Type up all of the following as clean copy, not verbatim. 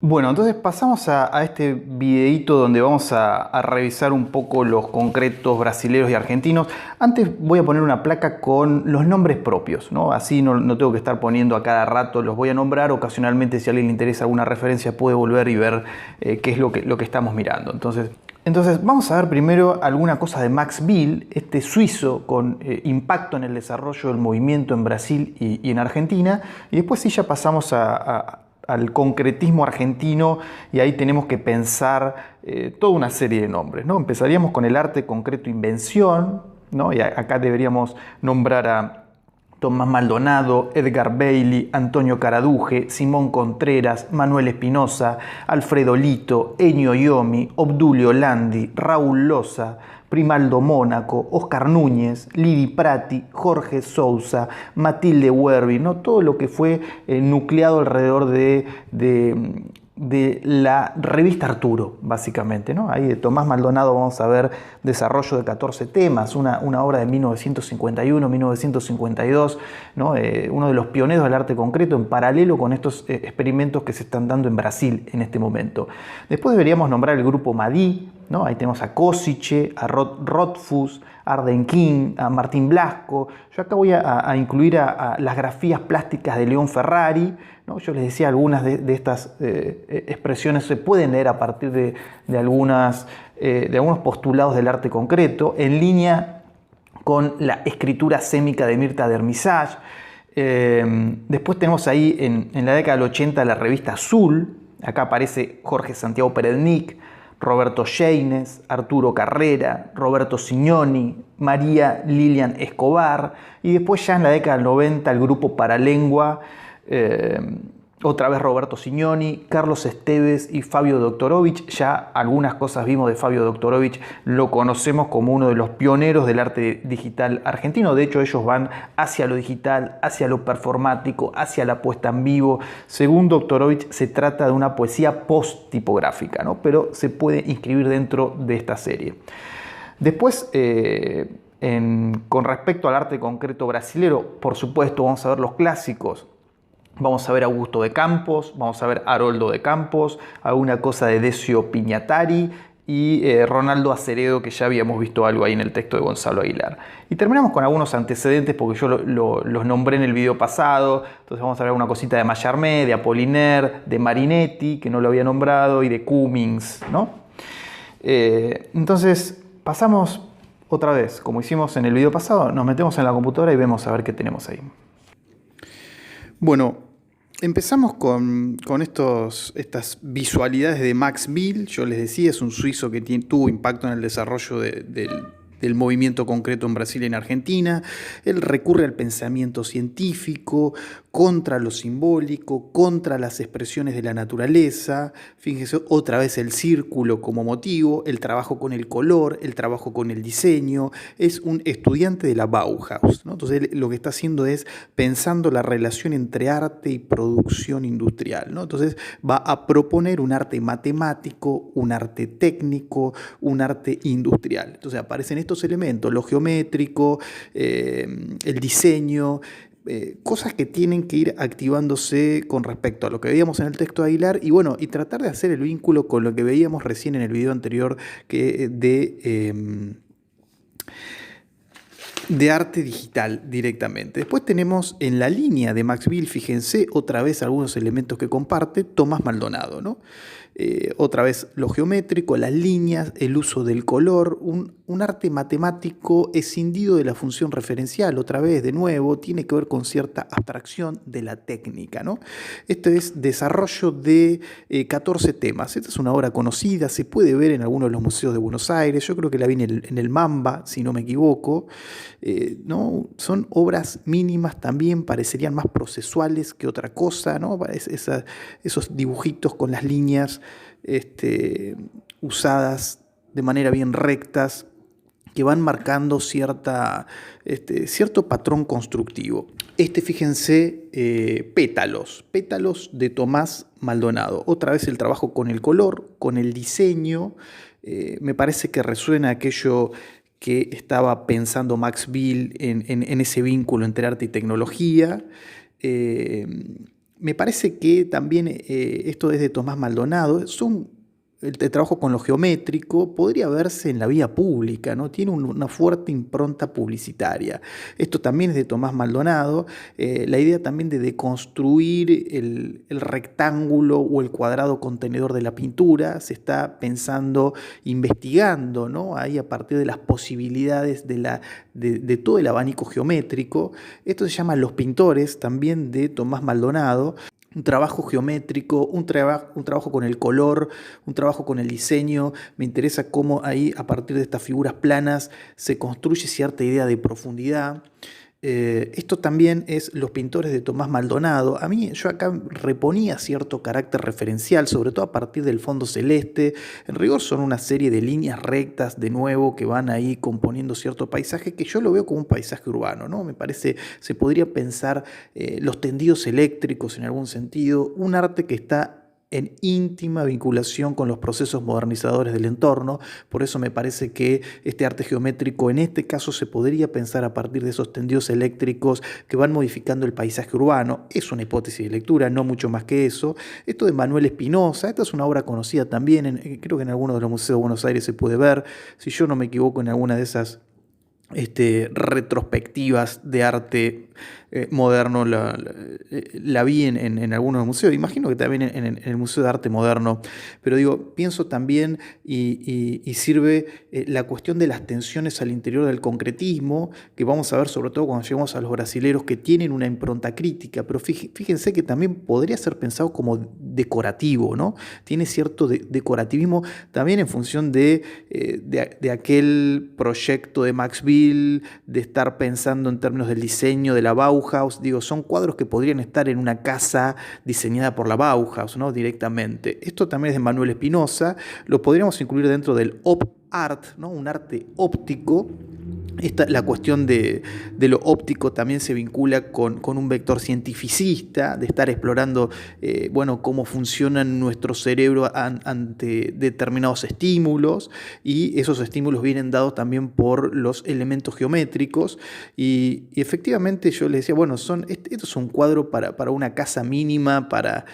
Bueno, entonces pasamos a este videíto donde vamos a revisar un poco los concretos brasileños y argentinos. Antes voy a poner una placa con los nombres propios, ¿no? Así no tengo que estar poniendo a cada rato, los voy a nombrar. Ocasionalmente, si a alguien le interesa alguna referencia, puede volver y ver qué es lo que estamos mirando. Entonces vamos a ver primero alguna cosa de Max Bill, este suizo con impacto en el desarrollo del movimiento en Brasil y en Argentina. Y después sí ya pasamos al concretismo argentino, y ahí tenemos que pensar toda una serie de nombres, ¿no? Empezaríamos con el arte concreto invención, ¿no? Y acá deberíamos nombrar a Tomás Maldonado, Edgar Bailey, Antonio Caraduje, Simón Contreras, Manuel Espinosa, Alfredo Lito, Ennio Iomi, Obdulio Landi, Raúl Loza, Primaldo Mónaco, Oscar Núñez, Lidi Prati, Jorge Sousa, Matilde Werby, ¿no? Todo lo que fue nucleado alrededor de la revista Arturo, básicamente, ¿no? Ahí de Tomás Maldonado vamos a ver desarrollo de 14 temas, una obra de 1951-1952, ¿no? Uno de los pioneros del arte concreto en paralelo con estos experimentos que se están dando en Brasil en este momento. Después deberíamos nombrar el grupo Madí, ¿no? Ahí tenemos a Kossice, a Rothfuss, a Arden King, a Martín Blasco. Yo acá voy a incluir a las grafías plásticas de León Ferrari, ¿no? Yo les decía, algunas de estas expresiones se pueden leer a partir de algunos postulados del arte concreto, en línea con la escritura sémica de Mirta de Hermisage. Después tenemos ahí en la década del 80 la revista Azul. Acá aparece Jorge Santiago Perednik, Roberto Scheines, Arturo Carrera, Roberto Signoni, María Lilian Escobar, y después ya en la década del 90 el grupo Paralengua, otra vez Roberto Signoni, Carlos Esteves y Fabio Doktorovich. Ya algunas cosas vimos de Fabio Doktorovich, lo conocemos como uno de los pioneros del arte digital argentino. De hecho, ellos van hacia lo digital, hacia lo performático, hacia la puesta en vivo. Según Doktorovich, se trata de una poesía post-tipográfica, ¿no? Pero se puede inscribir dentro de esta serie. Después, con respecto al arte concreto brasilero, por supuesto, vamos a ver los clásicos. Vamos a ver a Augusto de Campos, vamos a ver a Haroldo de Campos, alguna cosa de Decio Pignatari y Ronaldo Aceredo, que ya habíamos visto algo ahí en el texto de Gonzalo Aguilar. Y terminamos con algunos antecedentes, porque yo los nombré en el video pasado. Entonces vamos a ver una cosita de Mallarmé, de Apollinaire, de Marinetti, que no lo había nombrado, y de Cummings, ¿no? Entonces pasamos otra vez, como hicimos en el video pasado, nos metemos en la computadora y vemos a ver qué tenemos ahí. Bueno, empezamos con estas visualidades de Max Bill. Yo les decía, es un suizo que tuvo impacto en el desarrollo del movimiento concreto en Brasil y en Argentina. Él recurre al pensamiento científico, contra lo simbólico, contra las expresiones de la naturaleza. Fíjense otra vez el círculo como motivo, el trabajo con el color, el trabajo con el diseño. Es un estudiante de la Bauhaus, ¿no? Entonces lo que está haciendo es pensando la relación entre arte y producción industrial, ¿no? Entonces va a proponer un arte matemático, un arte técnico, un arte industrial. Entonces aparecen estos elementos, lo geométrico, el diseño, cosas que tienen que ir activándose con respecto a lo que veíamos en el texto de Aguilar, y bueno, y tratar de hacer el vínculo con lo que veíamos recién en el video anterior de arte digital directamente. Después tenemos en la línea de Max Bill, fíjense, otra vez algunos elementos que comparte Tomás Maldonado, ¿no? Otra vez lo geométrico, las líneas, el uso del color, un arte matemático escindido de la función referencial. Otra vez, de nuevo, tiene que ver con cierta abstracción de la técnica, ¿no? Esto es desarrollo de 14 temas. Esta es una obra conocida, se puede ver en algunos de los museos de Buenos Aires. Yo creo que la vi en el Mamba, si no me equivoco. ¿No? Son obras mínimas, también parecerían más procesuales que otra cosa, ¿no? Esos dibujitos con las líneas usadas de manera bien rectas, que van marcando cierto patrón constructivo. Fíjense, pétalos de Tomás Maldonado. Otra vez el trabajo con el color, con el diseño. Me parece que resuena aquello que estaba pensando Max Bill en ese vínculo entre arte y tecnología. Me parece que también esto es de Tomás Maldonado, el trabajo con lo geométrico podría verse en la vía pública, ¿no? Tiene una fuerte impronta publicitaria. Esto también es de Tomás Maldonado, la idea también de deconstruir el rectángulo o el cuadrado contenedor de la pintura, se está pensando, investigando, ¿no? Ahí a partir de las posibilidades de todo el abanico geométrico. Esto se llama Los Pintores, también de Tomás Maldonado. Un trabajo geométrico, un trabajo con el color, un trabajo con el diseño. Me interesa cómo ahí, a partir de estas figuras planas, se construye cierta idea de profundidad. Esto también es Los Pintores de Tomás Maldonado. A mí, yo acá reponía cierto carácter referencial, sobre todo a partir del fondo celeste. En rigor son una serie de líneas rectas, de nuevo, que van ahí componiendo cierto paisaje, que yo lo veo como un paisaje urbano, ¿no? Me parece, se podría pensar los tendidos eléctricos en algún sentido, un arte que está en íntima vinculación con los procesos modernizadores del entorno. Por eso me parece que este arte geométrico en este caso se podría pensar a partir de esos tendidos eléctricos que van modificando el paisaje urbano. Es una hipótesis de lectura, no mucho más que eso. Esto de Manuel Espinosa, esta es una obra conocida también, creo que en alguno de los museos de Buenos Aires se puede ver, si yo no me equivoco, en alguna de esas retrospectivas de arte moderno, la vi en algunos museos, imagino que también en el Museo de Arte Moderno, pero digo, pienso también y sirve la cuestión de las tensiones al interior del concretismo, que vamos a ver sobre todo cuando lleguemos a los brasileros, que tienen una impronta crítica, pero fíjense que también podría ser pensado como decorativo, ¿no? Tiene cierto decorativismo también en función de aquel proyecto de Max Bill, de estar pensando en términos del diseño de la Bauhaus. Digo, son cuadros que podrían estar en una casa diseñada por la Bauhaus, ¿no? Directamente. Esto también es de Manuel Espinosa, lo podríamos incluir dentro del op art, ¿no? Un arte óptico. La cuestión de lo óptico también se vincula con un vector cientificista, de estar explorando cómo funciona nuestro cerebro ante determinados estímulos, y esos estímulos vienen dados también por los elementos geométricos, y efectivamente yo les decía, bueno, esto es un cuadro para una casa mínima, para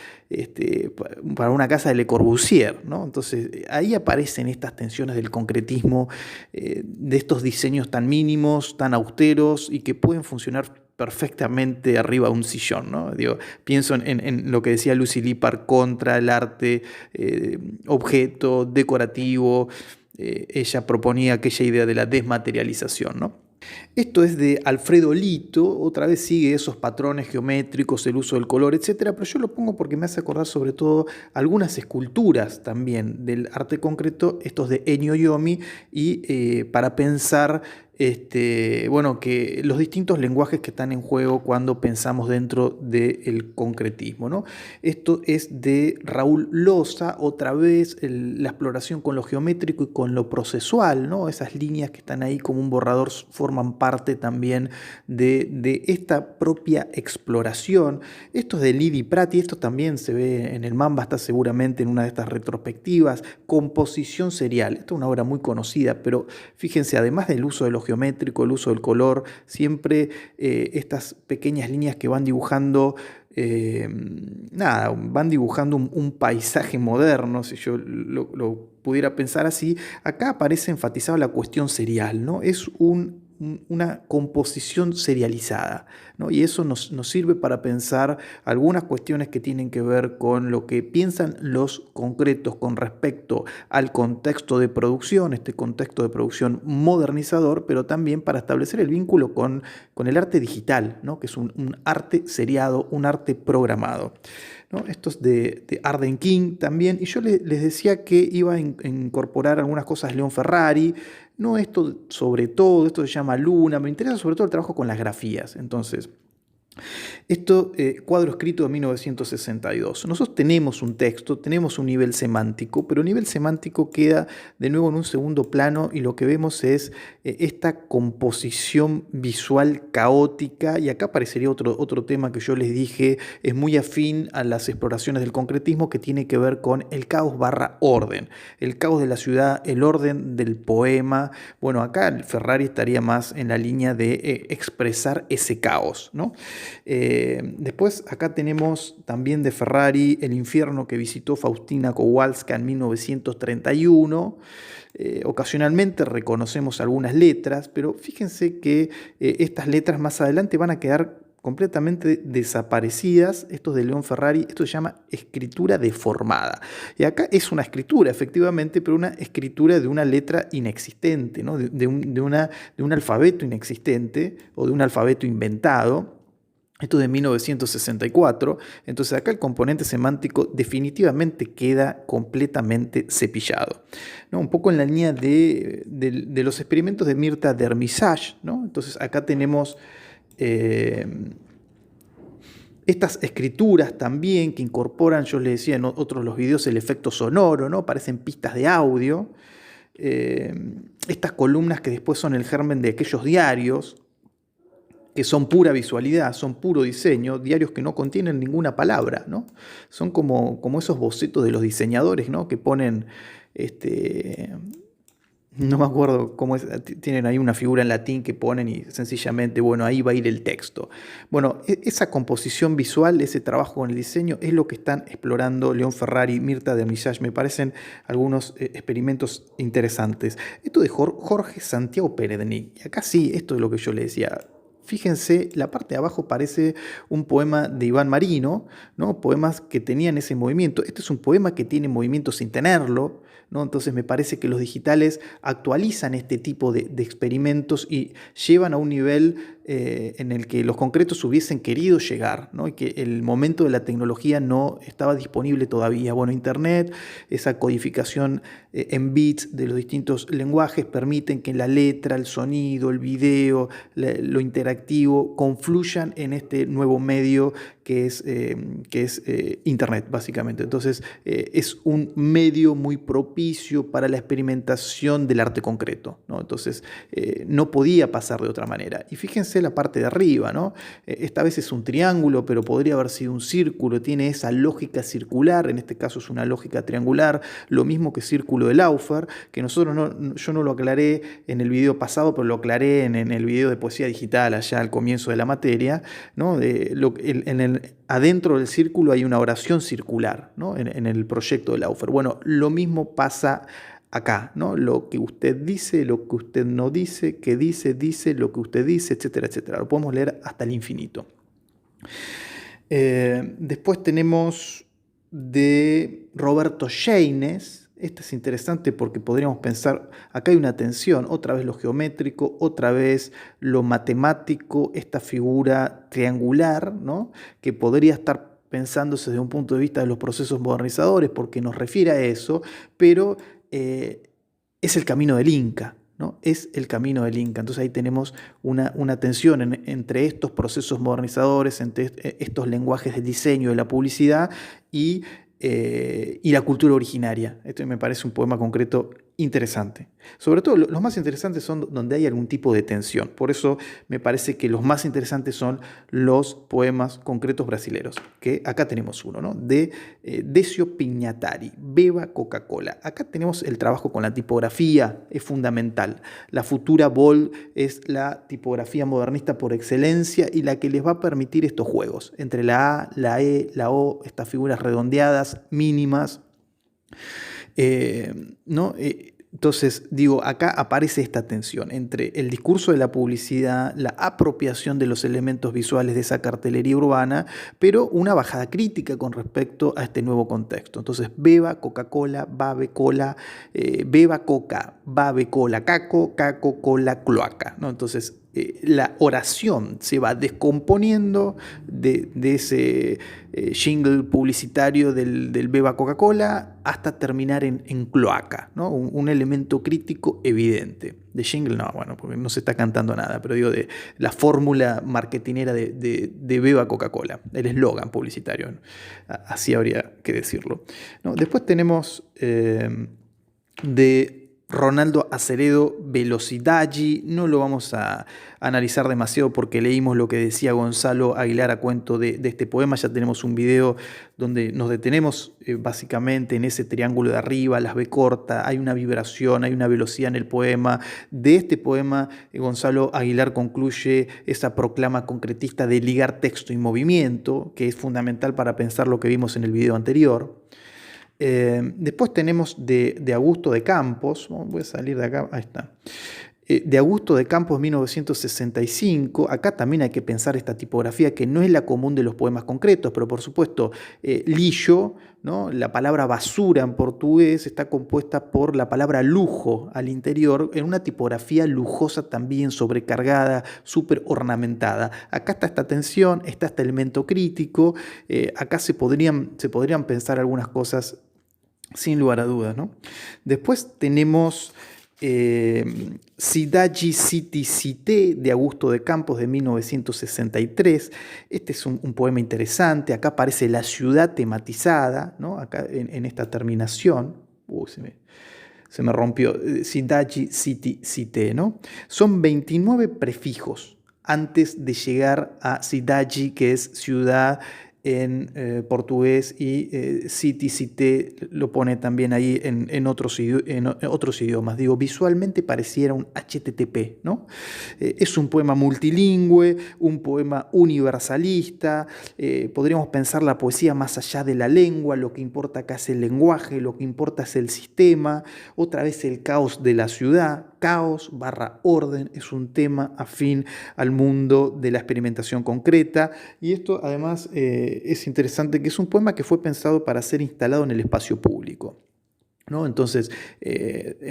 una casa de Le Corbusier, ¿no? Entonces ahí aparecen estas tensiones del concretismo, de estos diseños tan mínimos, tan austeros y que pueden funcionar perfectamente arriba de un sillón, ¿no? Digo, pienso en lo que decía Lucy Lippard contra el arte objeto, decorativo. Ella proponía aquella idea de la desmaterialización, ¿no? Esto es de Alfredo Lito, otra vez sigue esos patrones geométricos, el uso del color, etcétera, pero yo lo pongo porque me hace acordar sobre todo algunas esculturas también del arte concreto, estos de Ennio Yomi, y para pensar que los distintos lenguajes que están en juego cuando pensamos dentro del concretismo, ¿no? Esto es de Raúl Loza, otra vez la exploración con lo geométrico y con lo procesual, ¿no? Esas líneas que están ahí como un borrador forman parte también de esta propia exploración. Esto es de Lidi Prati, esto también se ve en el Mamba, está seguramente en una de estas retrospectivas. Composición serial, esta es una obra muy conocida, pero fíjense, además del uso de lo geométrico, el uso del color, siempre estas pequeñas líneas que van dibujando van dibujando un paisaje moderno, si yo lo pudiera pensar así. Acá aparece enfatizada la cuestión serial, ¿no? Es una composición serializada, ¿no? Y eso nos sirve para pensar algunas cuestiones que tienen que ver con lo que piensan los concretos con respecto al contexto de producción, este contexto de producción modernizador, pero también para establecer el vínculo con el arte digital, ¿no? Que es un arte seriado, un arte programado, ¿no? Esto es de Arden King también, y yo les decía que iba a incorporar algunas cosas de León Ferrari. No esto sobre todo, esto se llama Luna, me interesa sobre todo el trabajo con las grafías. Entonces, esto, cuadro escrito de 1962. Nosotros tenemos un texto, tenemos un nivel semántico, pero el nivel semántico queda de nuevo en un segundo plano, y lo que vemos es esta composición visual caótica, y acá aparecería otro tema que yo les dije, es muy afín a las exploraciones del concretismo, que tiene que ver con el caos / orden, el caos de la ciudad, el orden del poema. Bueno, acá Ferrari estaría más en la línea de expresar ese caos, ¿no? Después acá tenemos también de Ferrari El infierno que visitó Faustina Kowalska en 1931. Ocasionalmente reconocemos algunas letras, pero fíjense que estas letras más adelante van a quedar completamente desaparecidas. Esto de León Ferrari, esto se llama escritura deformada. Y acá es una escritura, efectivamente, pero una escritura de una letra inexistente, ¿no? de un alfabeto inexistente o de un alfabeto inventado. Esto es de 1964, entonces acá el componente semántico definitivamente queda completamente cepillado, ¿no? Un poco en la línea de los experimentos de Mirta Dermissage, ¿no? Entonces acá tenemos estas escrituras también que incorporan, yo les decía en otros los videos, el efecto sonoro, ¿no? Parecen pistas de audio. Estas columnas que después son el germen de aquellos diarios, que son pura visualidad, son puro diseño, diarios que no contienen ninguna palabra, ¿no? Son como esos bocetos de los diseñadores, ¿no? Que ponen, no me acuerdo cómo es, tienen ahí una figura en latín que ponen y sencillamente, bueno, ahí va a ir el texto. Bueno, esa composición visual, ese trabajo con el diseño, es lo que están explorando León Ferrari, Mirta Dermissage. Me parecen algunos experimentos interesantes. Esto de Jorge Santiago Perednik, y acá sí, esto es lo que yo le decía. Fíjense, la parte de abajo parece un poema de Iván Marino, ¿no? Poemas que tenían ese movimiento. Este es un poema que tiene movimiento sin tenerlo, ¿no? Entonces me parece que los digitales actualizan este tipo de experimentos y llevan a un nivel en el que los concretos hubiesen querido llegar, ¿no? Y que el momento de la tecnología no estaba disponible todavía. Bueno, Internet, esa codificación en bits de los distintos lenguajes permiten que la letra, el sonido, el video, lo interactivo confluyan en este nuevo medio que es Internet, básicamente. Entonces, es un medio muy propicio para la experimentación del arte concreto, ¿no? Entonces, no podía pasar de otra manera. Y fíjense la parte de arriba, ¿no? Esta vez es un triángulo, pero podría haber sido un círculo, tiene esa lógica circular, en este caso es una lógica triangular, lo mismo que Círculo de Laufer, que yo no lo aclaré en el video pasado, pero lo aclaré en el video de poesía digital, allá al comienzo de la materia, ¿no? Adentro del círculo hay una oración circular, ¿no? En el proyecto de Laufer. Bueno, lo mismo pasa acá, ¿no? Lo que usted dice, lo que usted no dice, que dice, lo que usted dice, etcétera, etcétera. Lo podemos leer hasta el infinito. Después tenemos de Roberto Scheines. Este es interesante porque podríamos pensar, acá hay una tensión, otra vez lo geométrico, otra vez lo matemático, esta figura triangular, ¿no? Que podría estar pensándose desde un punto de vista de los procesos modernizadores porque nos refiere a eso, pero es el camino del Inca, ¿no? Es el camino del Inca. Entonces ahí tenemos una tensión entre estos procesos modernizadores, entre estos lenguajes del diseño, de la publicidad y la cultura originaria. Esto me parece un poema concreto interesante. Sobre todo, los más interesantes son donde hay algún tipo de tensión. Por eso me parece que los más interesantes son los poemas concretos brasileros, que acá tenemos uno, ¿no? De Decio Pignatari, Beba Coca-Cola. Acá tenemos el trabajo con la tipografía, es fundamental. La futura Bold es la tipografía modernista por excelencia y la que les va a permitir estos juegos entre la A, la E, la O, estas figuras redondeadas, mínimas, ¿no? Entonces, digo, acá aparece esta tensión entre el discurso de la publicidad, la apropiación de los elementos visuales de esa cartelería urbana, pero una bajada crítica con respecto a este nuevo contexto. Entonces, beba, Coca-Cola, babe, cola, beba, coca, babe, cola, caco, caco, cola, cloaca, ¿no? Entonces, la oración se va descomponiendo de ese jingle publicitario del beba Coca-Cola hasta terminar en cloaca, ¿no? Un elemento crítico evidente. De jingle no, bueno, porque no se está cantando nada, pero digo de la fórmula marketinera de beba Coca-Cola, el eslogan publicitario, ¿no? Así habría que decirlo, ¿no? Después tenemos de Ronaldo Aceredo Velocidade, no lo vamos a analizar demasiado porque leímos lo que decía Gonzalo Aguilar a cuento de este poema. Ya tenemos un video donde nos detenemos básicamente en ese triángulo de arriba, las B corta, hay una vibración, hay una velocidad en el poema. De este poema, Gonzalo Aguilar concluye esa proclama concretista de ligar texto y movimiento, que es fundamental para pensar lo que vimos en el video anterior. Después tenemos de Augusto de Campos, voy a salir de acá, ahí está. De Augusto de Campos, 1965, acá también hay que pensar esta tipografía que no es la común de los poemas concretos, pero por supuesto, lixo, ¿no? La palabra basura en portugués está compuesta por la palabra lujo al interior, en una tipografía lujosa también, sobrecargada, súper ornamentada. Acá está esta tensión, está este elemento crítico, acá se podrían pensar algunas cosas sin lugar a dudas, ¿no? Después tenemos Cidade City Cité de Augusto de Campos de 1963. Este es un poema interesante. Acá aparece la ciudad tematizada, ¿no? Acá en esta terminación. Se me rompió. Cidade City Cité, ¿no? Son 29 prefijos antes de llegar a cidade, que es ciudad en portugués, y city, cité lo pone también ahí en otros idiomas. Digo, visualmente pareciera un HTTP, ¿no? Es un poema multilingüe, un poema universalista. Podríamos pensar la poesía más allá de la lengua. Lo que importa acá es el lenguaje, lo que importa es el sistema. Otra vez el caos de la ciudad. Caos barra orden es un tema afín al mundo de la experimentación concreta, y esto además es interesante, que es un poema que fue pensado para ser instalado en el espacio público, ¿no? Entonces,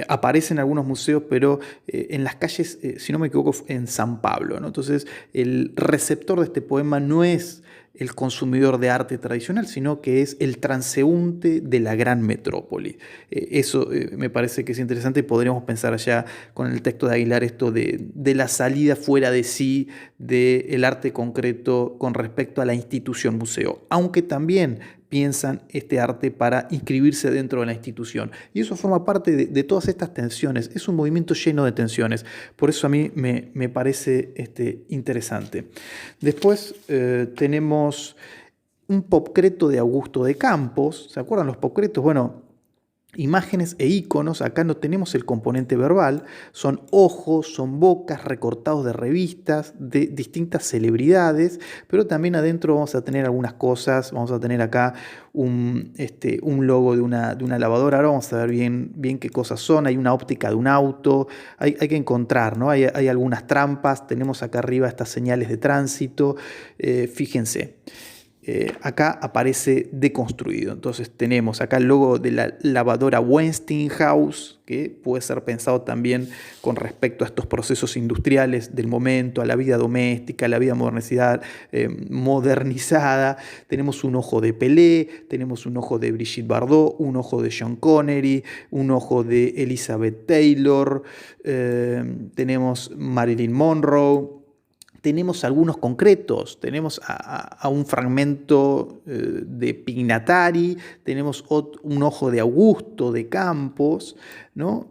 aparece en algunos museos, pero en las calles, si no me equivoco, en San Pablo, ¿no? Entonces, el receptor de este poema no es el consumidor de arte tradicional, sino que es el transeúnte de la gran metrópoli. Eso me parece que es interesante, y podríamos pensar allá con el texto de Aguilar esto de la salida fuera de sí del arte concreto con respecto a la institución museo, aunque también piensan este arte para inscribirse dentro de la institución. Y eso forma parte de todas estas tensiones. Es un movimiento lleno de tensiones. Por eso a mí me parece interesante. Después tenemos un popcreto de Augusto de Campos. ¿Se acuerdan los popcretos? Bueno, imágenes e iconos. Acá no tenemos el componente verbal, son ojos, son bocas recortados de revistas de distintas celebridades, pero también adentro vamos a tener algunas cosas. Vamos a tener acá un logo de una lavadora. Ahora vamos a ver bien qué cosas son. Hay una óptica de un auto, hay que encontrar, ¿no? Hay algunas trampas. Tenemos acá arriba estas señales de tránsito. Fíjense. Acá aparece deconstruido. Entonces tenemos acá el logo de la lavadora Westinghouse, que puede ser pensado también con respecto a estos procesos industriales del momento, a la vida doméstica, a la vida modernizada. Tenemos un ojo de Pelé, tenemos un ojo de Brigitte Bardot, un ojo de Sean Connery, un ojo de Elizabeth Taylor, tenemos Marilyn Monroe. Tenemos algunos concretos, tenemos a un fragmento de Pignatari, tenemos un ojo de Augusto de Campos, ¿no?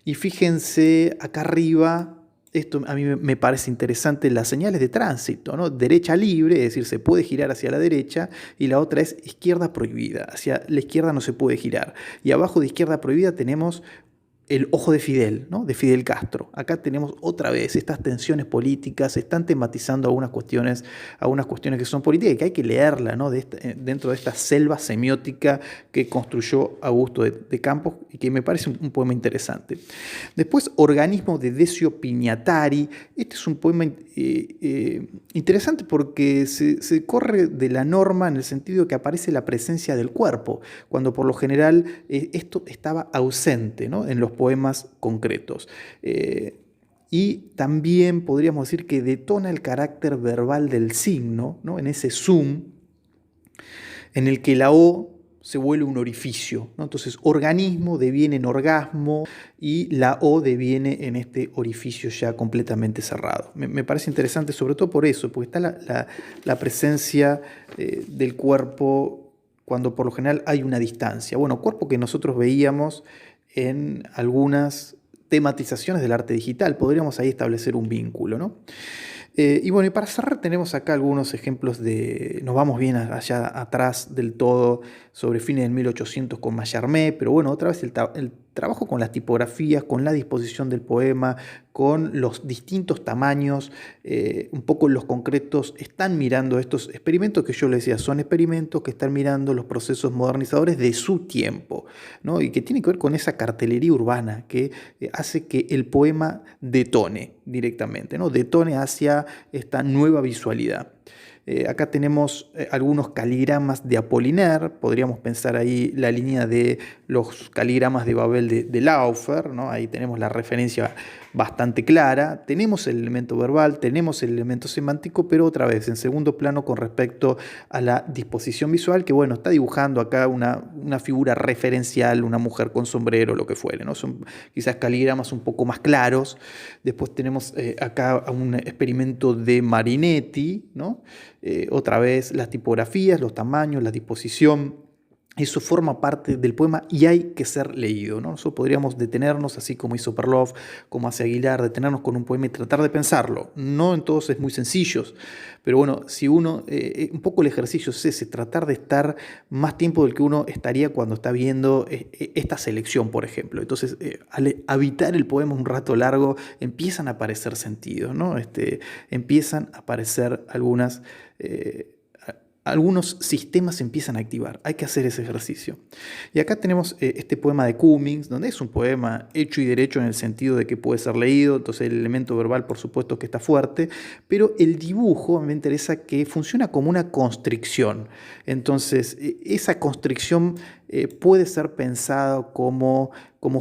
Y fíjense acá arriba, esto a mí me parece interesante, las señales de tránsito, ¿no? Derecha libre, es decir, se puede girar hacia la derecha, y la otra es izquierda prohibida, hacia la izquierda no se puede girar. Y abajo de izquierda prohibida tenemos el ojo de Fidel, ¿no? De Fidel Castro. Acá tenemos otra vez estas tensiones políticas. Se están tematizando algunas cuestiones que son políticas y que hay que leerla, ¿no? Dentro de esta selva semiótica que construyó Augusto de Campos, y que me parece un poema interesante. Después, Organismo de Decio Pignatari. Este es un poema interesante porque se corre de la norma en el sentido que aparece la presencia del cuerpo, cuando por lo general esto estaba ausente, ¿no? En los poemas concretos. Y también podríamos decir que detona el carácter verbal del signo, ¿no? En ese zoom en el que la O se vuelve un orificio, ¿no? Entonces, organismo deviene en orgasmo y la O deviene en este orificio ya completamente cerrado. Me parece interesante, sobre todo por eso, porque está la presencia del cuerpo cuando por lo general hay una distancia. Bueno, cuerpo que nosotros veíamos en algunas tematizaciones del arte digital. Podríamos ahí establecer un vínculo, ¿no? Y bueno, y para cerrar tenemos acá algunos ejemplos nos vamos bien allá atrás del todo, sobre fines del 1800 con Mallarmé, pero bueno, otra vez el trabajo con las tipografías, con la disposición del poema, con los distintos tamaños, un poco los concretos, están mirando estos experimentos que yo les decía, son experimentos que están mirando los procesos modernizadores de su tiempo, ¿no? Y que tiene que ver con esa cartelería urbana que hace que el poema detone directamente, ¿no? Detone hacia esta nueva visualidad. Acá tenemos algunos caligramas de Apollinaire, podríamos pensar ahí la línea de los caligramas de Babel de Laufer, ¿no? Ahí tenemos la referencia bastante clara, tenemos el elemento verbal, tenemos el elemento semántico, pero otra vez en segundo plano con respecto a la disposición visual, que bueno, está dibujando acá una figura referencial, una mujer con sombrero, lo que fuere, ¿no? Son quizás caligramas un poco más claros. Después tenemos acá un experimento de Marinetti, ¿no? Otra vez las tipografías, los tamaños, la disposición. Eso forma parte del poema y hay que ser leído, ¿no? Nosotros podríamos detenernos, así como hizo Perloff, como hace Aguilar, detenernos con un poema y tratar de pensarlo. No en todos es muy sencillo, pero bueno, si uno, un poco el ejercicio es ese, tratar de estar más tiempo del que uno estaría cuando está viendo esta selección, por ejemplo. Entonces, al habitar el poema un rato largo, empiezan a aparecer sentidos, ¿no? Empiezan a aparecer algunos sistemas empiezan a activar. Hay que hacer ese ejercicio. Y acá tenemos este poema de Cummings, donde es un poema hecho y derecho en el sentido de que puede ser leído, entonces el elemento verbal por supuesto que está fuerte, pero el dibujo me interesa que funciona como una constricción. Entonces esa constricción puede ser pensado como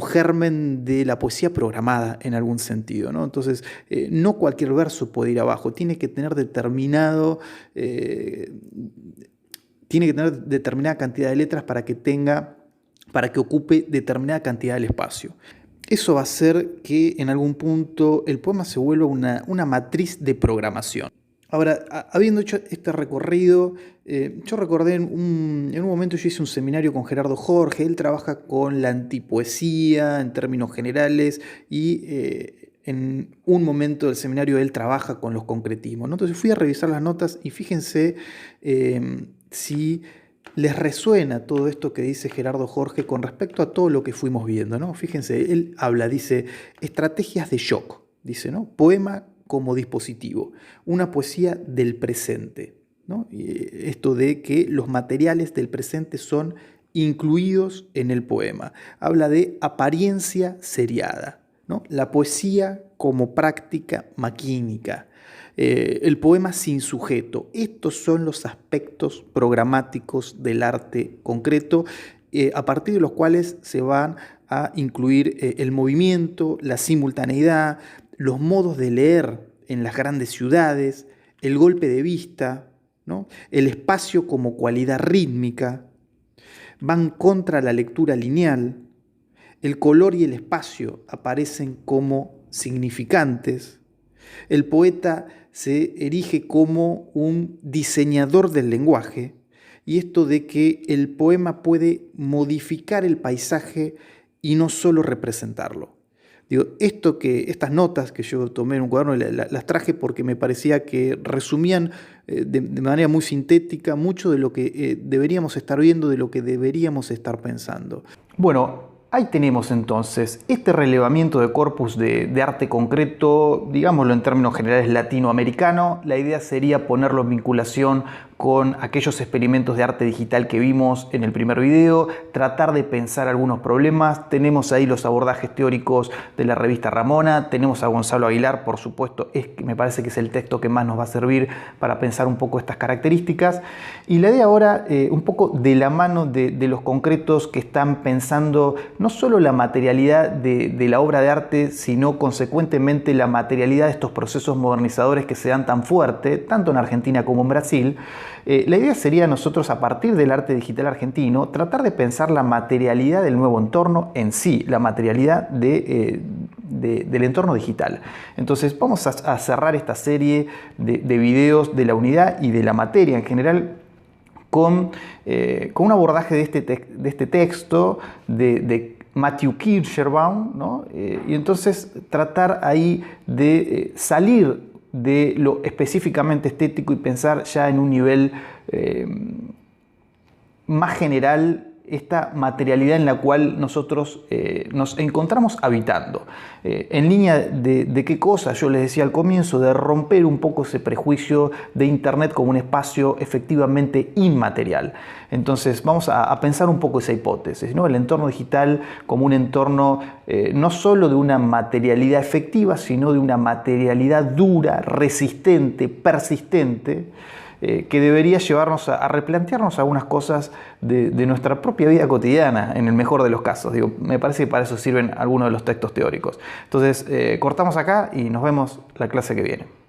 germen de la poesía programada en algún sentido, ¿no? Entonces, no cualquier verso puede ir abajo, tiene que tener determinada cantidad de letras para que ocupe determinada cantidad del espacio. Eso va a hacer que en algún punto el poema se vuelva una matriz de programación. Ahora, habiendo hecho este recorrido, yo recordé en un momento yo hice un seminario con Gerardo Jorge, él trabaja con la antipoesía en términos generales y en un momento del seminario él trabaja con los concretismos, ¿no? Entonces fui a revisar las notas y fíjense si les resuena todo esto que dice Gerardo Jorge con respecto a todo lo que fuimos viendo, ¿no? Fíjense, él dice, estrategias de shock, dice, ¿no? Poema como dispositivo, una poesía del presente, ¿no? Y esto de que los materiales del presente son incluidos en el poema. Habla de apariencia seriada, ¿no? La poesía como práctica maquínica, el poema sin sujeto. Estos son los aspectos programáticos del arte concreto, a partir de los cuales se van a incluir el movimiento, la simultaneidad, los modos de leer en las grandes ciudades, el golpe de vista, ¿no? El espacio como cualidad rítmica, van contra la lectura lineal, el color y el espacio aparecen como significantes, el poeta se erige como un diseñador del lenguaje, y esto de que el poema puede modificar el paisaje y no solo representarlo. Digo, estas notas que yo tomé en un cuaderno las traje porque me parecía que resumían de manera muy sintética mucho de lo que deberíamos estar viendo, de lo que deberíamos estar pensando. Bueno, ahí tenemos entonces este relevamiento de corpus de arte concreto, digámoslo en términos generales latinoamericano. La idea sería ponerlo en vinculación con aquellos experimentos de arte digital que vimos en el primer video, tratar de pensar algunos problemas. Tenemos ahí los abordajes teóricos de la revista Ramona, tenemos a Gonzalo Aguilar, por supuesto, me parece que es el texto que más nos va a servir para pensar un poco estas características. Y la idea ahora, un poco de la mano de los concretos que están pensando no solo la materialidad de la obra de arte, sino consecuentemente la materialidad de estos procesos modernizadores que se dan tan fuerte, tanto en Argentina como en Brasil. La idea sería nosotros, a partir del arte digital argentino, tratar de pensar la materialidad del nuevo entorno en sí, la materialidad del entorno digital. Entonces vamos a cerrar esta serie de videos de la unidad y de la materia en general con un abordaje de este texto, de Matthew Kirschenbaum, ¿no? Y entonces tratar ahí de salir de lo específicamente estético y pensar ya en un nivel más general esta materialidad en la cual nosotros nos encontramos habitando. En línea de qué cosa, yo les decía al comienzo, de romper un poco ese prejuicio de Internet como un espacio efectivamente inmaterial. Entonces vamos a pensar un poco esa hipótesis, ¿no? El entorno digital como un entorno no solo de una materialidad efectiva, sino de una materialidad dura, resistente, persistente, que debería llevarnos a replantearnos algunas cosas de nuestra propia vida cotidiana, en el mejor de los casos. Digo, me parece que para eso sirven algunos de los textos teóricos. Entonces, cortamos acá y nos vemos la clase que viene.